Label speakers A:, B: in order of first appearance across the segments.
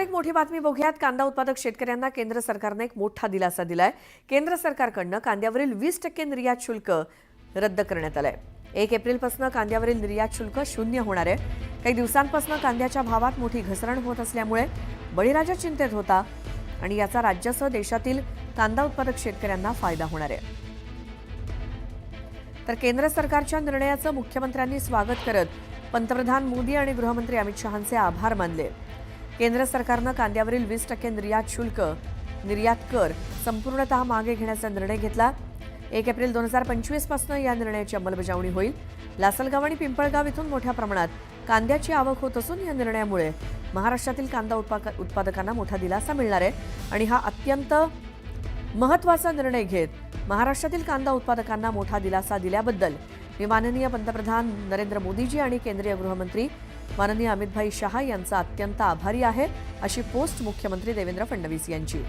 A: एक मोठी बातमी बघूयात। कांदा उत्पादक शेतकऱ्यांना केंद्र सरकारने एक मोठा दिलासा दिलाय। केंद्र सरकारकडून कांद्यावरील 20% निर्यात शुल्क रद्द करण्यात आलंय। 1 एप्रिलपासून कांद्यावरील निर्यात शुल्क शून्य होणार आहे। काही दिवसांपासून कांद्याच्या भावात मोठी घसरण होत असल्यामुळे बळीराजा चिंतेत होता आणि याचा राज्यासह देशातील कांदा उत्पादक शेतकऱ्यांना फायदा होणार आहे। तर केंद्र सरकारच्या निर्णयाचं मुख्यमंत्र्यांनी स्वागत करत पंतप्रधान मोदी आणि गृहमंत्री अमित शहांचे आभार मानले। केंद्र सरकारनं कांद्यावरील 20% निर्यात कर संपूर्णतः मागे घेण्याचा निर्णय घेतला। 1 एप्रिल 2025 पासून या निर्णयाची अंमलबजावणी होईल। लासलगाव आणि पिंपळगाव इथून मोठ्या प्रमाणात कांद्याची आवक होत असून या निर्णयामुळे महाराष्ट्रातील कांदा उत्पादकांना मोठा दिलासा मिळणार आहे आणि हा अत्यंत महत्त्वाचा निर्णय घेत महाराष्ट्रातील कांदा उत्पादकांना मोठा दिलासा दिल्याबद्दल मी माननीय पंतप्रधान नरेंद्र मोदीजी आणि केंद्रीय गृहमंत्री माननीय अमितभाई शहा यांचा अत्यंत आभारी आहे, अशी पोस्ट मुख्यमंत्री देवेंद्र फडणवीस यांची।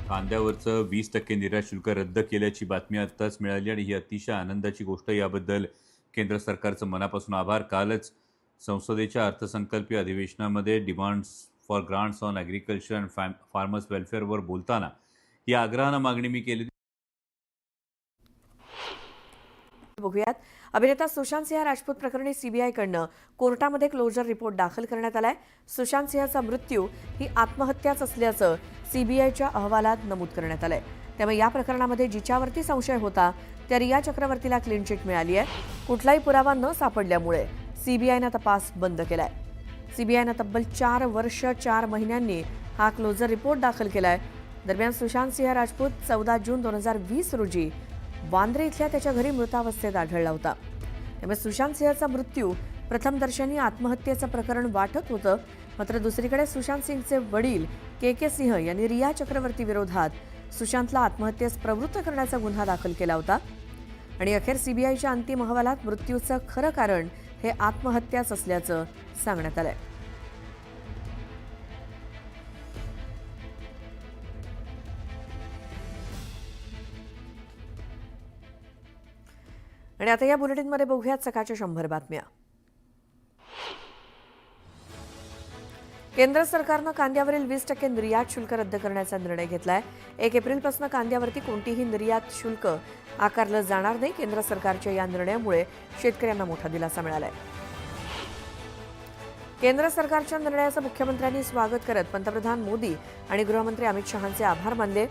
B: कांद्यावरचं 20% निर्यात शुल्क रद्द केल्याची बातमी आत्ताच मिळाली आणि ही अतिशय आनंदाची गोष्ट। याबद्दल केंद्र सरकारचं मनापासून आभार। कालच संसदेच्या अर्थसंकल्पीय अधिवेशनामध्ये demands for grants on agriculture and farmers वेलफेअरवर बोलताना ही आग्रहानं मागणी मी केली।
A: बघूयात। अभिनेता सुशांत सिंह राजपूत प्रकरणी सीबीआयकडनं कोर्टामध्ये क्लोजर रिपोर्ट दाखल करण्यात आलाय। सुशांत सिंहचा मृत्यू ही आत्महत्याच असल्याचं सीबीआयच्या अहवालात नमूद करण्यात आलंय। त्यामुळे या प्रकरणामध्ये जिच्यावरती संशय होता त्या रिया चक्रवर्तीला क्लीन चिट मिळाली आहे। कुठलाही पुरावा न सापडल्यामुळे सीबीआयनं तपास बंद केलाय। सीबीआयनं तब्बल 4 वर्ष 4 महिन्यांनी हा क्लोजर रिपोर्ट दाखल केलाय। दरम्यान सुशांत सिंह राजपूत 14 जून 2020 रोजी वांद्रे इथल्या त्याच्या घरी मृतावस्थेत आढळला होता। त्यामुळे सुशांत सिंहचा मृत्यू प्रथमदर्शनी आत्महत्येचं प्रकरण वाटत होतं। मात्र दुसरीकडे सुशांत सिंहचे वडील के सिंह यांनी रिया चक्रवर्ती विरोधात सुशांतला आत्महत्येस प्रवृत्त करण्याचा गुन्हा दाखल केला होता आणि अखेर सीबीआयच्या अंतिम अहवालात मृत्यूचं खरं कारण हे आत्महत्याच असल्याचं सांगण्यात आलंय। आणि आता या बुलेटिनमध्ये बघूयात सकाळच्या 100 बातम्या। केंद्र सरकारनं कांद्यावरील 20% निर्यात शुल्क रद्द करण्याचा निर्णय घेतलाय। 1 एप्रिलपासून कांद्यावरती कोणतीही निर्यात शुल्क आकारलं जाणार नाही। केंद्र सरकारच्या या निर्णयामुळे शेतकऱ्यांना मोठा दिलासा मिळालाय। केंद्र सरकारच्या निर्णयाचं मुख्यमंत्र्यांनी स्वागत करत पंतप्रधान मोदी आणि गृहमंत्री अमित शहांचे आभार मानले।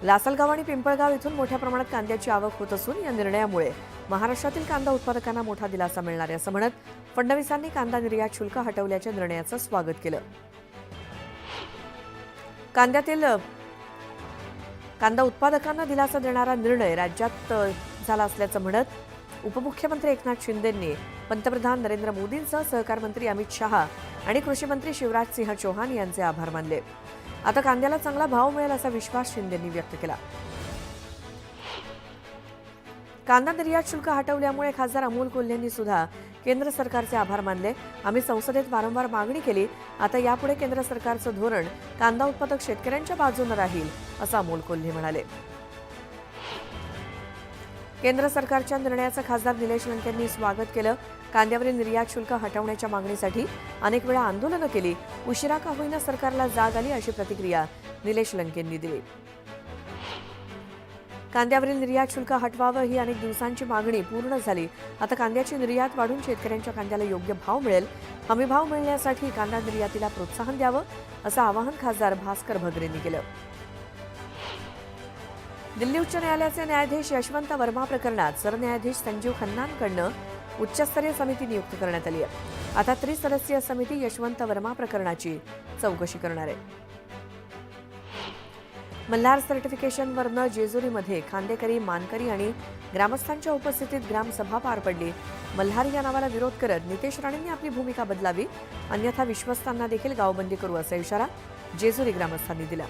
A: लासलगाव आणि पिंपळगाव इथून मोठ्या प्रमाणात कांद्याची आवक होत असून या निर्णयामुळे महाराष्ट्रातील कांदा उत्पादकांना मोठा दिलासा मिळणार आहे, असं म्हणत फडणवीसांनी कांदा निर्यात शुल्क हटवल्याच्या निर्णयाचं स्वागत केलं। कांदा उत्पादकांना दिलासा देणारा निर्णय राज्यात झाला असल्याचं म्हणत उपमुख्यमंत्री एकनाथ शिंदेंनी पंतप्रधान नरेंद्र मोदींसह सहकार मंत्री अमित शहा आणि कृषी मंत्री शिवराज सिंह चौहान यांचे आभार मानले। आता कांद्याला चांगला भाव मिळेल असा विश्वास शिंदेंनी व्यक्त केला। कांदा निर्यात शुल्क हटवल्यामुळे खासदार अमोल कोल्हेंनी सुद्धा केंद्र सरकारचे आभार मानले। आम्ही संसदेत वारंवार मागणी केली, आता यापुढे केंद्र सरकारचं धोरण कांदा उत्पादक शेतकऱ्यांच्या बाजूने राहील, असं अमोल कोल्हे म्हणाले। केंद्र सरकारच्या निर्णयाचं खासदार निलेश लंकेंनी स्वागत केलं। कांद्यावरील निर्यात शुल्क हटवण्याच्या मागणीसाठी अनेक वेळा आंदोलनं केली, उशिरा का होईना सरकारला जाग आली, अशी प्रतिक्रिया निलेश लंकेंनी दिली। कांद्यावरील निर्यात शुल्क हटवावं ही अनेक दिवसांची मागणी पूर्ण झाली। आता कांद्याची निर्यात वाढून शेतकऱ्यांच्या कांद्याला योग्य भाव मिळेल। हमी भाव मिळण्यासाठी कांदा निर्यातीला प्रोत्साहन द्यावं, असं आवाहन खासदार भास्कर भगरेंनी केलं। दिल्ली उच्च न्यायालयाचे न्यायाधीश यशवंत वर्मा प्रकरणात सरन्यायाधीश संजीव खन्नांकडनं उच्चस्तरीय समिती नियुक्त करण्यात आली आहे। आता त्रिसदस्यीय समिती यशवंत वर्मा प्रकरणाची चौकशी करणार आहे। मल्हार सर्टिफिकेशनवरनं जेजुरीमध्ये खांदेकरी, मानकरी आणि ग्रामस्थांच्या उपस्थितीत ग्रामसभा पार पडली। मल्हार या नावाला विरोध करत नितेश राणेंनी आपली भूमिका बदलावी, अन्यथा विश्वस्तांना देखील गावबंदी करू, असा इशारा जेजुरी ग्रामस्थांनी दिला।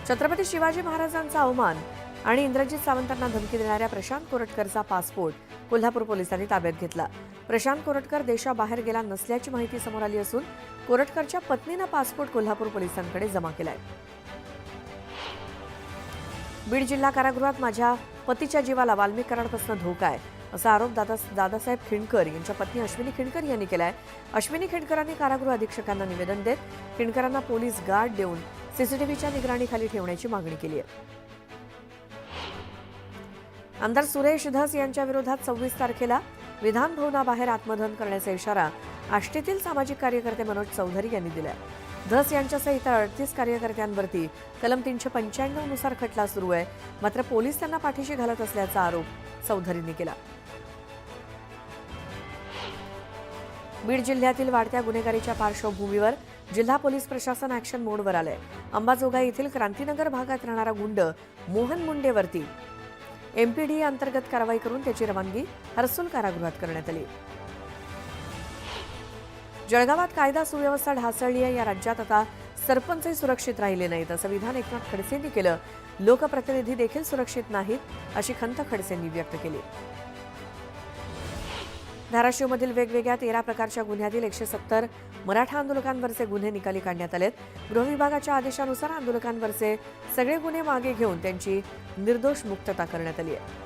A: छत्रपती शिवाजी महाराजांचा अवमान आणि इंद्रजित सावंतांना धमकी देणाऱ्या प्रशांत कोरटकरचा पासपोर्ट कोल्हापूर पोलिसांनी ताब्यात घेतला। प्रशांत कोरटकर देशाबाहेर गेला नसल्याची माहिती समोर आली असून कोरटकरच्या पत्नीनं पासपोर्ट कोल्हापूर पोलिसांकडे जमा केलाय। बीड जिल्हा कारागृहात माझ्या पतीच्या जीवाला वाल्मिक कराडपासून धोका आहे। असा आरोप दादासाहेब खिंडकर यांच्या पत्नी अश्विनी खिंडकर यांनी केला आहे. अश्विनी खिंडकरांनी कारागृह अधीक्षकांना निवेदन देत खिंडकरांना पोलीस गार्ड देऊन सीसीटीव्हीच्या निगराणीखाली ठेवण्याची मागणी केली आहे. आमदार सुरेश धस यांच्या विरोधात 26 तारखेला विधान भवनाबाहेर आत्मदहन करण्याचा इशारा आष्टीतील सामाजिक कार्यकर्ते मनोज चौधरी यांनी दिलाय. धस यांच्यासह इतर 38 कार्यकर्त्यांवरती कलम 395 नुसार खटला सुरू आहे. मात्र पोलीस त्यांना पाठीशी घालत असल्याचा आरोप चौधरींनी केला. बीड जिल्ह्यातील वाढत्या गुन्हेगारीच्या पार्श्वभूमीवर जिल्हा पोलीस प्रशासन ॲक्शन मोडवर आलंय. अंबाजोगाई येथील क्रांतीनगर भागात राहणारा गुंड मोहन मुंडेवरती एमपीडी अंतर्गत कारवाई करून त्याची रवानगी हर्सुल कारागृहात करण्यात आली. जळगावात कायदा सुव्यवस्था ढासळली आहे. या राज्यात आता सरपंचही सुरक्षित राहिले नाहीत असं विधान एकनाथ खडसेंनी केलं. लोकप्रतिनिधी देखील सुरक्षित नाहीत अशी खंत खडसेंनी व्यक्त केली. धाराशिवमधील वेगवेगळ्या 13 प्रकारच्या गुन्ह्यातील 170 मराठा आंदोलकांवरचे गुन्हे निकाली काढण्यात आलेत. गृहविभागाच्या आदेशानुसार आंदोलकांवरचे सगळे गुन्हे मागे घेऊन त्यांची निर्दोष मुक्तता करण्यात आली आहे.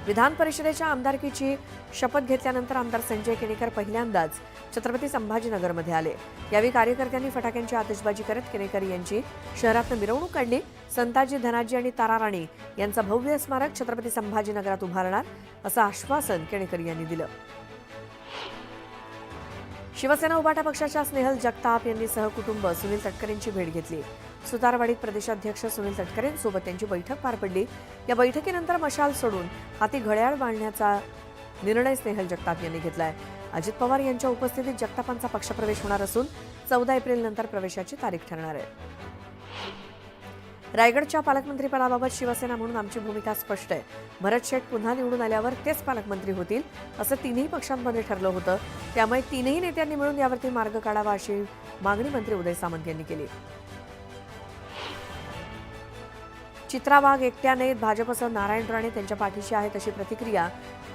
A: विधान परिषदेच्या आमदारकीची शपथ घेतल्यानंतर आमदार संजय केणेकर पहिल्यांदाच छत्रपती संभाजीनगरमध्ये आले. यावेळी कार्यकर्त्यांनी फटाक्यांची आतिषबाजी करत केणेकर यांची शहरातून मिरवणूक काढली. संताजी, धनाजी आणि ताराराणी यांचा भव्य स्मारक छत्रपती संभाजीनगरात उभारणार असं आश्वासन केणेकर यांनी दिलं. शिवसेना उभाटा पक्षाच्या स्नेहल जगताप यांनी सहकुटुंब सुनील तटकरेंची भेट घेतली. सुतारवाडीत प्रदेशाध्यक्ष सुनील तटकरेंसोबत त्यांची बैठक पार पडली. या बैठकीनंतर मशाल सोडून हाती घड्याळ बांधण्याचा निर्णय स्नेहल जगताप यांनी घेतलाय. अजित पवार यांच्या उपस्थितीत जगतापांचा पक्षप्रवेश होणार असून 14 एप्रिलनंतर प्रवेशाची तारीख ठरणार आहे. रायगडच्या पालकमंत्रीपदाबाबत शिवसेना म्हणून आमची भूमिका स्पष्ट आहे. भरत शेठ पुन्हा निवडून आल्यावर तेच पालकमंत्री होतील असं तिन्ही पक्षांमध्ये ठरलं होतं. त्यामुळे तीनही नेत्यांनी मिळून यावरती मार्ग काढावा अशी मागणी मंत्री उदय सामंत यांनी केली. चित्रा वाघ एकट्या नाहीत, भाजपसह नारायण राणे त्यांच्या पाठीशी आहेत अशी प्रतिक्रिया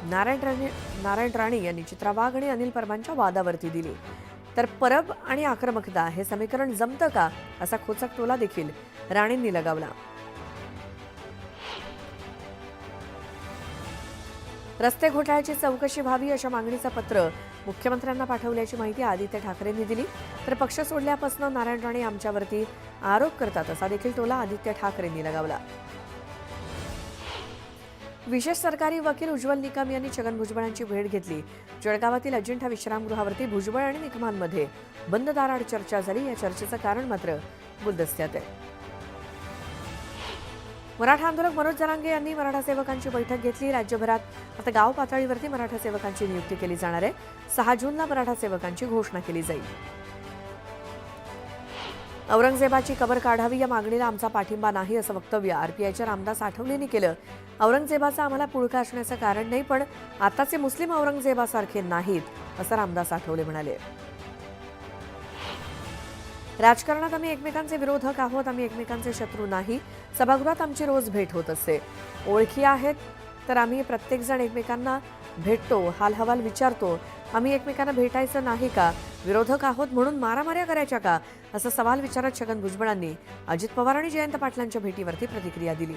A: नारायण राणे यांनी चित्रा वाघ आणि अनिल परबांच्या वादावरती दिली. तर परब आणि आक्रमकता हे समीकरण जमतं का असा खोचक टोला देखील राणेंनी लगावला. रस्ते घोटाळ्याची चौकशी व्हावी अशा मागणीचं पत्र मुख्यमंत्र्यांना पाठवल्याची माहिती आदित्य ठाकरेंनी दिली. तर पक्ष सोडल्यापासून नारायण राणे आमच्यावरती आरोप करतात असा देखील टोला आदित्य ठाकरेंनी लगावला. विशेष सरकारी वकील उज्ज्वल निकम यांनी छगन भुजबळांची भेट घेतली. जळगावातील अजिंठा विश्रामगृहावरती भुजबळ आणि निकमांमध्ये बंद दाराआड चर्चा झाली. या चर्चेचं कारण मात्र गुलदस्त्यात आहे. मराठा आंदोलक मनोज जरांगे यांनी मराठा सेवकांची बैठक घेतली. राज्यभरात आता गाव पातळीवरती मराठा सेवकांची नियुक्ती केली जाणार आहे. 6 जूनला मराठा सेवकांची घोषणा केली जाईल. औरंगजेबाची कबर काढावी या मागणीला आमचा पाठिंबा नाही असं वक्तव्य आरपीआयच्या रामदास आठवलेंनी केलं. औरंगजेबाचा आम्हाला पुळका असण्याचं कारण नाही, पण आताचे मुस्लिम औरंगजेबासारखे नाहीत असं रामदास आठवले म्हणाले. राजकारणात आम्ही एकमेकांचे विरोधक आहोत, आम्ही एकमेकांचे शत्रू नाही. सभागृहात आमची रोज भेट होत असते. ओळखी आहेत तर आम्ही प्रत्येकजण एकमेकांना भेटतो, हालहवाल विचारतो. आम्ही एकमेकांना भेटायचं नाही का? विरोधक आहोत म्हणून मारामाऱ्या करायच्या का असा सवाल विचारत छगन भुजबळांनी अजित पवार आणि जयंत पाटलांच्या भेटीवरती प्रतिक्रिया दिली.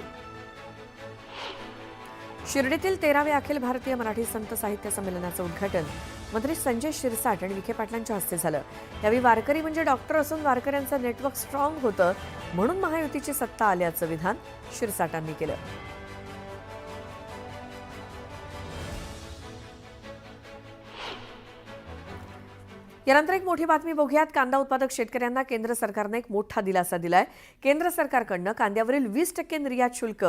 A: शिर्डीतील 13व्या अखिल भारतीय मराठी संत साहित्य संमेलनाचं उद्घाटन मंत्री संजय शिरसाट आणि विखे पाटलांच्या हस्ते झालं. यावेळी वारकरी म्हणजे डॉक्टर असून वारकऱ्यांचं नेटवर्क स्ट्रॉंग होतं म्हणून महायुतीची सत्ता आल्याचं विधान शिरसाटांनी केलं. यानंतर एक मोठी बातमी बघूयात. कांदा उत्पादक शेतकऱ्यांना केंद्र सरकारने एक मोठा दिलासा दिलाय. केंद्र सरकारकडनं कांद्यावरील 20% निर्यात शुल्क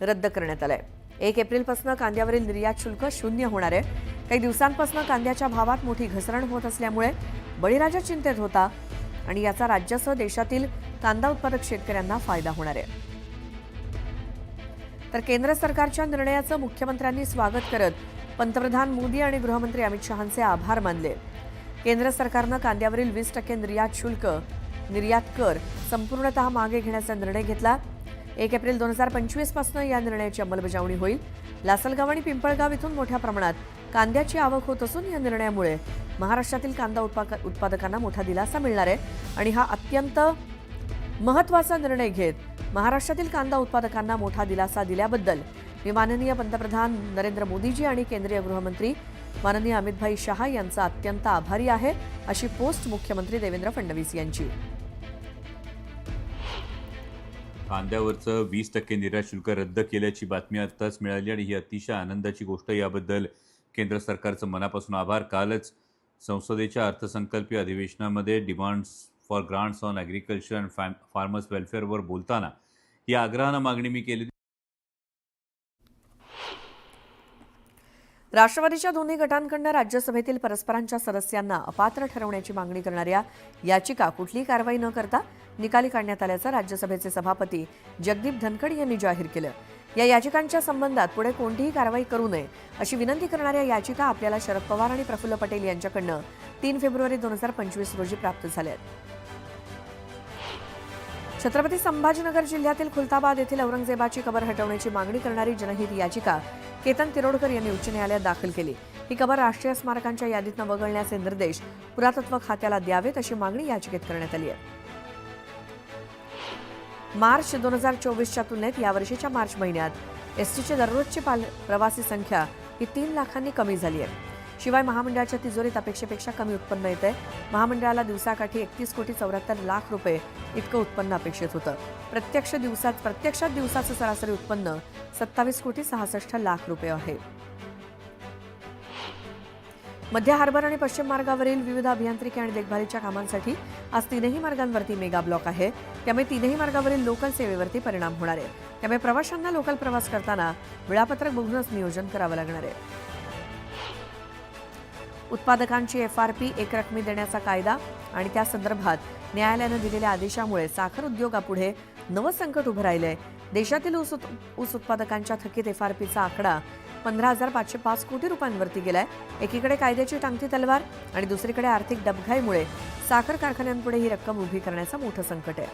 A: रद्द करण्यात आलंय. 1 एप्रिलपासून कांद्यावरील निर्यात शुल्क 0 होणार आहे. काही दिवसांपासून कांद्याच्या भावात मोठी घसरण होत असल्यामुळे बळीराजा चिंतेत होता आणि याचा राज्यासह देशातील कांदा उत्पादक शेतकऱ्यांना फायदा होणार आहे. तर केंद्र सरकारच्या निर्णयाचं मुख्यमंत्र्यांनी स्वागत करत पंतप्रधान मोदी आणि गृहमंत्री अमित शहांचे आभार मानले. केंद्र सरकारनं कांद्यावरील 20% निर्यात कर संपूर्णतः मागे घेण्याचा निर्णय घेतला. 1 एप्रिल 2025 पासून या निर्णयाची अंमलबजावणी होईल. लासलगाव आणि पिंपळगाव इथून मोठ्या प्रमाणात कांद्याची आवक होत असून या निर्णयामुळे महाराष्ट्रातील कांदा उत्पादकांना मोठा दिलासा मिळणार आहे आणि हा अत्यंत महत्त्वाचा निर्णय घेत महाराष्ट्रातील कांदा उत्पादकांना मोठा दिलासा दिल्याबद्दल मी माननीय पंतप्रधान नरेंद्र मोदीजी आणि केंद्रीय गृहमंत्री माननीय अमितभाई शहा यांचा अत्यंत आभारी आहे, अशी पोस्ट मुख्यमंत्री देवेंद्र फडणवीस यांची.
B: कांद्यावरचं 20% निर्यात शुल्क रद्द केल्याची बातमी आत्ताच मिळाली आणि ही अतिशय आनंदाची गोष्ट. याबद्दल केंद्र सरकारचं मनापासून आभार. कालच संसदेच्या अर्थसंकल्पीय अधिवेशनामध्ये demands for grants on agriculture and farmers वेलफेअरवर बोलताना ही आग्रहानं मागणी मी केली.
A: राष्ट्रवादीच्या दोन्ही गटांकडून राज्यसभेतील परस्परांच्या सदस्यांना अपात्र ठरवण्याची मागणी करणाऱ्या याचिका कुठलीही कारवाई न करता निकाली काढण्यात आल्याचं राज्यसभेचे सभापती जगदीप धनखड यांनी जाहीर केलं. या याचिकांच्या संबंधात पुढे कोणतीही कारवाई करू नये अशी विनंती करणाऱ्या याचिका आपल्याला शरद पवार आणि प्रफुल्ल पटेल यांच्याकडून 3 फेब्रुवारी 2025 रोजी प्राप्त झाल्या आहेत. छत्रपती संभाजीनगर जिल्ह्यातील खुलताबाद येथील औरंगजेबाची कबर हटवण्याची मागणी करणारी जनहित याचिका केतन तिरोडकर यांनी उच्च न्यायालयात दाखल केली. ही कबर राष्ट्रीय स्मारकांच्या यादीतून वगळण्याचे निर्देश पुरातत्व खात्याला द्यावेत अशी मागणी याचिकेत करण्यात आली आहे. मार्च 2024च्या तुलनेत यावर्षीच्या मार्च महिन्यात एसटीची दररोजची प्रवासी संख्या ही 3 लाखांनी कमी झाली आहे. शिवाय महामंडळाच्या तिजोरीत अपेक्षेपेक्षा कमी उत्पन्न येत आहे. महामंडळाला दिवसाकाठी 31,74,00,000 रुपये इतकं उत्पन्न अपेक्षित होतं. प्रत्यक्षात दिवसाचं सरासरी उत्पन्न 27,66,00,000 रुपये आहे. मध्य हार्बर आणि पश्चिम मार्गावरील विविध अभियांत्रिकी आणि देखभालीच्या कामांसाठी आज 3ही मार्गांवरती मेगा ब्लॉक आहे. त्यामुळे 3ही मार्गावरील लोकल सेवेवरती परिणाम होणार आहे. त्यामुळे प्रवाशांना लोकल प्रवास करताना वेळापत्रक बघूनच नियोजन करावं लागणार आहे. उत्पादकांची FRP एकरकमी देण्याचा कायदा आणि त्या संदर्भात न्यायालयानं दिलेल्या आदेशामुळे साखर उद्योगापुढे नवं संकट उभं राहिलंय. देशातील ऊस उत्पादकांच्या थकीत FRPचा आकडा 15,505 कोटी रुपयांवरती गेलाय. एकीकडे कायद्याची टांगती तलवार आणि दुसरीकडे आर्थिक डबघाईमुळे साखर कारखान्यांपुढे ही रक्कम उभी करण्याचं मोठं संकट आहे.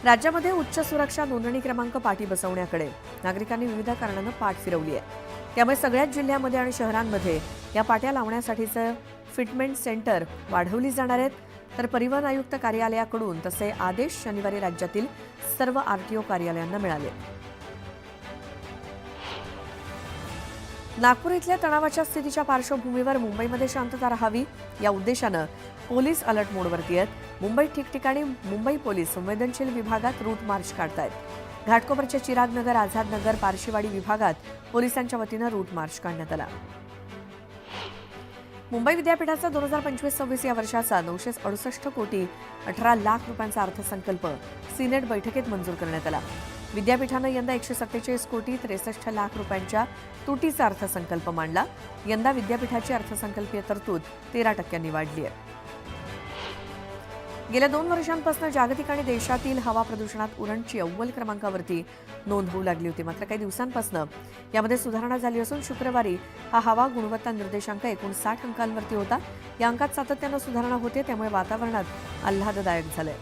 A: राज्यामध्ये उच्च सुरक्षा नोंदणी क्रमांक पाटी बसवण्याकडे नागरिकांनी विविध कारणानं पाठ फिरवली आहे. त्यामुळे सगळ्याच जिल्ह्यांमध्ये आणि शहरांमध्ये या पाट्या लावण्यासाठीचं फिटमेंट सेंटर वाढवली जाणार आहेत. तर परिवहन आयुक्त कार्यालयाकडून तसे आदेश शनिवारी राज्यातील सर्व RTO कार्यालयांना मिळाले. नागपूर इथल्या तणावाच्या स्थितीच्या पार्श्वभूमीवर मुंबईमध्ये शांतता राहावी या उद्देशानं पोलीस अलर्ट मोडवरती आहेत. मुंबईत ठिकठिकाणी मुंबई पोलीस संवेदनशील विभागात रूट मार्च काढतायत. घाटकोपरच्या चिरागनगर, आझादनगर, पारशीवाडी विभागात पोलिसांच्या वतीनं रूट मार्च काढण्यात आला. मुंबई विद्यापीठाचा 2025-26 या वर्षाचा 968 कोटी 18 लाख रुपयांचा अर्थसंकल्प सिनेट बैठकीत मंजूर करण्यात आला. विद्यापीठानं यंदा 147 कोटी 63 लाख रुपयांच्या तुटीचा अर्थसंकल्प मांडला. यंदा विद्यापीठाची अर्थसंकल्पीय तरतूद 13% वाढली आहे. गेल्या 2 वर्षांपासून जागतिक आणि देशातील हवा प्रदूषणात उरणची अव्वल क्रमांकावरती नोंद होऊ लागली होती. मात्र काही दिवसांपासून यामध्ये सुधारणा झाली असून शुक्रवारी हा हवा गुणवत्ता निर्देशांक 59 अंकांवरती होता. या अंकात सातत्यानं सुधारणा होते, त्यामुळे वातावरणात आल्हाददायक झालंय.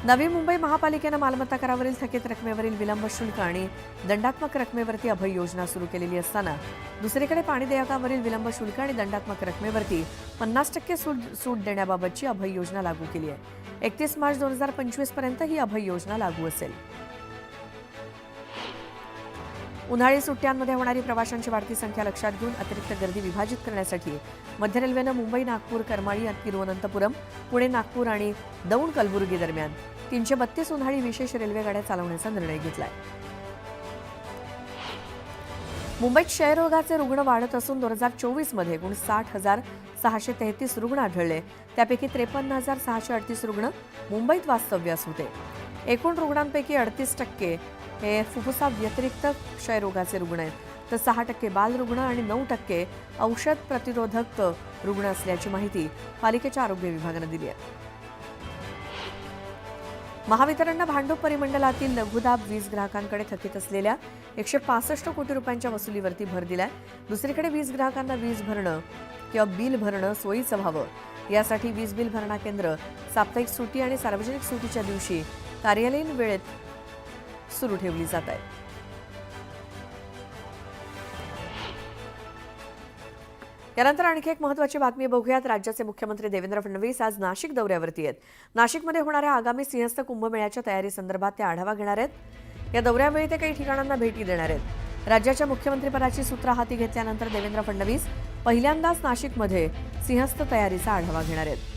A: नवी मुंबई महापालिकेनं मालमत्ता करावरील थकीत रकमेवरील विलंब शुल्क आणि दंडात्मक रकमेवरती अभय योजना सुरू केलेली असताना दुसरीकडे पाणी देयकावरील विलंब शुल्क आणि दंडात्मक रकमेवरती 50% सूट देण्याबाबतची अभय योजना लागू केली आहे. 31 मार्च 2025 पर्यंत ही अभय योजना लागू असेल. उन्हाळी सुट्ट्यांमध्ये होणारी प्रवाशांची वाढती संख्या लक्षात घेऊन अतिरिक्त गर्दी विभाजित करण्यासाठी मध्य रेल्वेनं मुंबई, नागपूर, करमाळी, तिरुवनंतपुरम, पुणे, नागपूर आणि दौंड, कलबुर्गी दरम्यान 332 उन्हाळी विशेष रेल्वे गाड्या चालवण्याचा निर्णय घेतलाय. मुंबईत क्षयरोगाचे रुग्ण वाढत असून 2024 मध्ये एकूण 60,633 रुग्ण आढळले. त्यापैकी 53,638 रुग्ण मुंबईत वास्तव्यास होते. एकूण रुग्णांपैकी 38% हे फुफ्फुसा व्यतिरिक्त क्षयरोगाचे रुग्ण आहेत, तर 6% बालरुग्ण आणि 9% औषध प्रतिरोधक रुग्ण असल्याची माहिती पालिकेच्या आरोग्य विभागानं दिली आहे. महावितरणनं भांडूप परिमंडळातील लघुदाब वीज ग्राहकांकडे थकीत असलेल्या 165 कोटी रुपयांच्या वसुलीवरती भर दिलाय. दुसरीकडे वीज ग्राहकांना वीज भरणं किंवा बिल भरणं सोयीचं व्हावं यासाठी वीज बिल भरणा केंद्र साप्ताहिक सुट्टी आणि सार्वजनिक सुट्टीच्या दिवशी कार्यालयीन वेळेत सुरू ठेवली जात आहे. यानंतर आणखी एक महत्त्वाची बातमी बघूयात. राज्याचे मुख्यमंत्री देवेंद्र फडणवीस आज नाशिक दौऱ्यावरती आहेत. नाशिकमध्ये होणाऱ्या आगामी सिंहस्थ कुंभमेळ्याच्या तयारीसंदर्भात ते आढावा घेणार आहेत. या दौऱ्यावेळी ते काही ठिकाणांना भेटी देणार आहेत. राज्याच्या मुख्यमंत्रीपदाची सूत्र हाती घेतल्यानंतर देवेंद्र फडणवीस पहिल्यांदाच नाशिकमध्ये सिंहस्थ तयारीचा आढावा घेणार आहेत.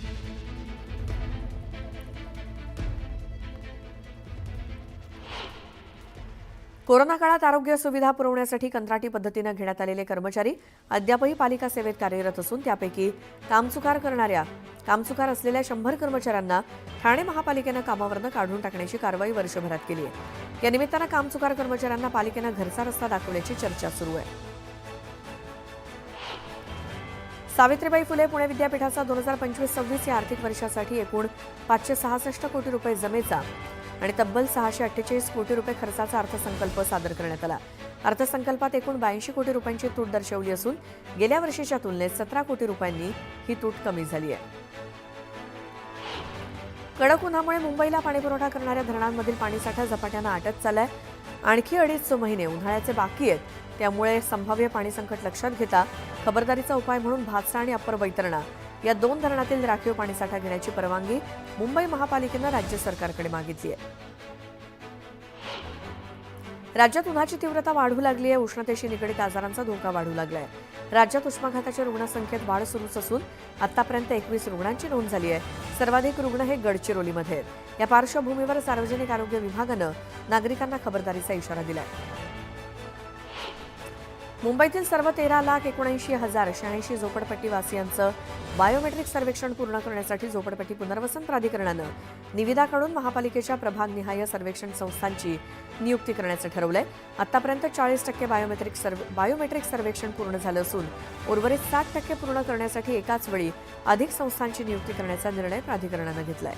A: कोरोना काळात आरोग्य सुविधा पुरवण्यासाठी कंत्राटी पद्धतीनं घेण्यात आलेले कर्मचारी अद्यापही पालिका सेवेत कार्यरत असून त्यापैकी कामचुकार असलेल्या 100 कर्मचाऱ्यांना ठाणे महापालिकेनं कामावरनं काढून टाकण्याची कारवाई वर्षभरात केली आहे. या निमित्तानं कामचुकार कर्मचाऱ्यांना पालिकेनं घरचा रस्ता दाखवल्याची चर्चा सुरू आहे. सावित्रीबाई फुले पुणे विद्यापीठाचा 2025-26 या आर्थिक वर्षासाठी एकूण 566 कोटी रुपये जमेचा आणि तब्बल 648 कोटी रुपये खर्चाचा अर्थसंकल्प सादर करण्यात आला. अर्थसंकल्पात एकूण 82 कोटी रुपयांची तूट दर्शवली असून गेल्या वर्षीच्या तुलनेत 17 कोटी रुपयांनी ही तूट कमी झाली आहे. कडक उन्हामुळे मुंबईला पाणीपुरवठा करणाऱ्या धरणांमधील पाणीसाठा झपाट्यानं आटत चाललाय. आणखी 2.5 महिने उन्हाळ्याचे बाकी आहेत. त्यामुळे संभाव्य पाणी संकट लक्षात घेता खबरदारीचा उपाय म्हणून भातसा आणि अप्पर वैतरणा या 2 धरणातील राखीव पाणीसाठा घेण्याची परवानगी मुंबई महापालिकेनं राज्य सरकारकडे मागितली आहे. राज्यात उन्हाची तीव्रता वाढू लागली आहे. उष्णतेशी निगडीत आजारांचा धोका वाढू लागलाय. राज्यात उष्माघाताच्या रुग्णसंख्येत वाढ सुरूच असून आतापर्यंत 21 रुग्णांची नोंद झाली आहे. सर्वाधिक रुग्ण हे गडचिरोलीमध्ये आहेत. या पार्श्वभूमीवर सार्वजनिक आरोग्य विभागानं नागरिकांना खबरदारीचा इशारा दिलाय. मुंबईतील सर्व 13,79,086 झोपडपट्टीवासियांचं बायोमेट्रिक सर्वेक्षण पूर्ण करण्यासाठी झोपडपट्टी पुनर्वसन प्राधिकरणानं निविदा काढून महापालिकेच्या प्रभागनिहाय सर्वेक्षण संस्थांची नियुक्ती करण्याचं ठरवलंय. आतापर्यंत 40% बायोमेट्रिक सर्वेक्षण पूर्ण झालं असून उर्वरित 60% पूर्ण करण्यासाठी एकाच वेळी अधिक संस्थांची नियुक्ती करण्याचा निर्णय प्राधिकरणानं घेतलाय.